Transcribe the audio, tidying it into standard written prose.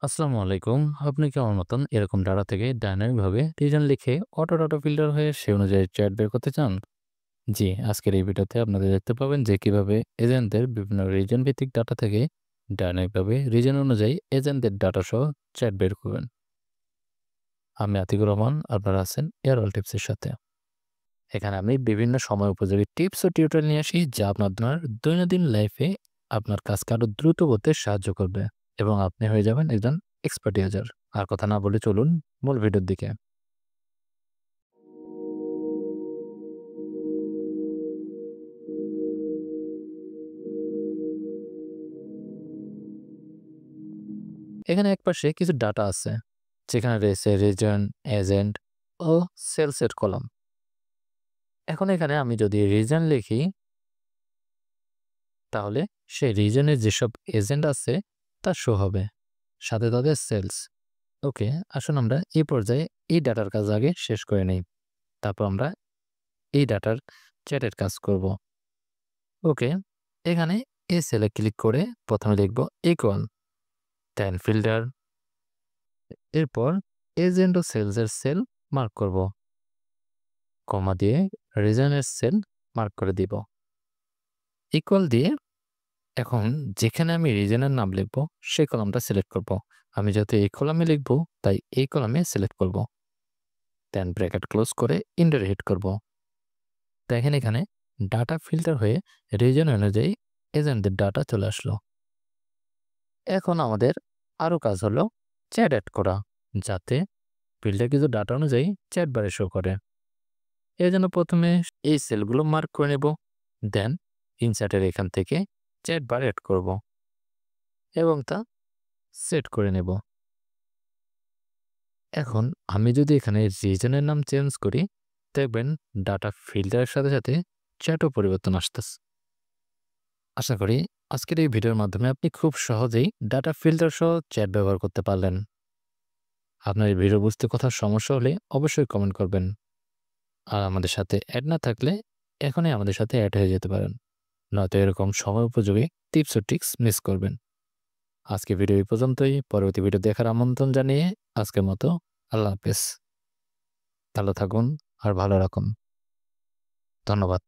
আসসালামু আলাইকুম। আপনি কি আমার মতন এরকম ডাটা থেকে ডায়নামিকভাবে রিজন লিখে অটো ফিল্টার হয়ে সে অনুযায়ী চ্যাট বের করতে চান? জি, আজকের এই ভিডিওতে আপনারা দেখতে পাবেন যে কিভাবে এজেন্টদের বিভিন্ন রিজন ভিত্তিক ডাটা থেকে ডায়নামিকভাবে রিজন অনুযায়ী এজেন্টদের ডাটা সহ চ্যাট বের করবেন। আমি আতিকুর রহমান, আপনারা আছেন এয়ারওয়াল টিপসের সাথে। এখানে আমি বিভিন্ন সময় উপযোগী টিপস ও টিউটোরিয়াল নিয়ে আসি যা আপনার দৈনন্দিন লাইফে আপনার কাজকে আরো দ্রুত করতে সাহায্য করবে এবং আপনি হয়ে যাবেন একজন এক্সপার্ট ইউজার। আর কথা না বলে চলুন মূল ভিডিওর দিকে। এখানে একপাশে কিছু ডাটা আছে যেখানে রয়েছে রিজন, এজেন্ট ও সেলসের কলাম। এখন এখানে আমি যদি রিজন লিখি তাহলে সেই রিজনের যেসব এজেন্ট আছে তা শো হবে, সাথে তাদের সেলস। ওকে, আসুন আমরা এই পর্যায়ে এই ডাটার কাজ আগে শেষ করে নেই, তারপর আমরা এই ডাটার চ্যাটের কাজ করব। ওকে, এখানে এই সেলে ক্লিক করে প্রথমে লিখব ইকুয়াল, দেন ফিল্টার, এরপর এজেন্ট ও সেলসের সেল মার্ক করব, কমা দিয়ে রিজনের সেল মার্ক করে দিব। ইকুয়াল দিয়ে এখন যেখানে আমি রিজনের নাম লিখব সেই কলামটা সিলেক্ট করব। আমি যেহেতু এই কলামে লিখব তাই এই কলামে সিলেক্ট করব, দেন ব্র্যাকেট ক্লোজ করে এন্টার হিট করব। দেখেন এখানে ডাটা ফিল্টার হয়ে রিজন অনুযায়ী এজেন্টদের ডাটা চলে আসলো। এখন আমাদের আরও কাজ হলো চ্যাট অ্যাড করা, যাতে ফিল্টার কিছু ডাটা অনুযায়ী চ্যাট বারে শো করে। এর জন্য প্রথমে এই সেলগুলো মার্ক করে নেব, দেন ইনসার্টের এখান থেকে চ্যাট বার অ্যাড করব এবং তা সেট করে নেব। এখন আমি যদি এখানে রিজনের নাম চেঞ্জ করি, দেখবেন ডাটা ফিল্টারের সাথে সাথে চ্যাটও পরিবর্তন আসতেছে। আশা করি আজকের এই ভিডিওর মাধ্যমে আপনি খুব সহজেই ডাটা ফিল্টার সহ চ্যাট ব্যবহার করতে পারলেন। আপনার এই ভিডিও বুঝতে কোথাও সমস্যা হলে অবশ্যই কমেন্ট করবেন। আর আমাদের সাথে অ্যাড না থাকলে এখনই আমাদের সাথে অ্যাড হয়ে যেতে পারেন, নয়তো এরকম সময় উপযোগী টিপস ও ট্রিক্স মিস করবেন। আজকে ভিডিও এই পর্যন্তই। পরবর্তী ভিডিও দেখার আমন্ত্রণ জানিয়ে আজকের মতো আল্লাহ হাফেজ। ভালো থাকুন আর ভালো রাখুন। ধন্যবাদ।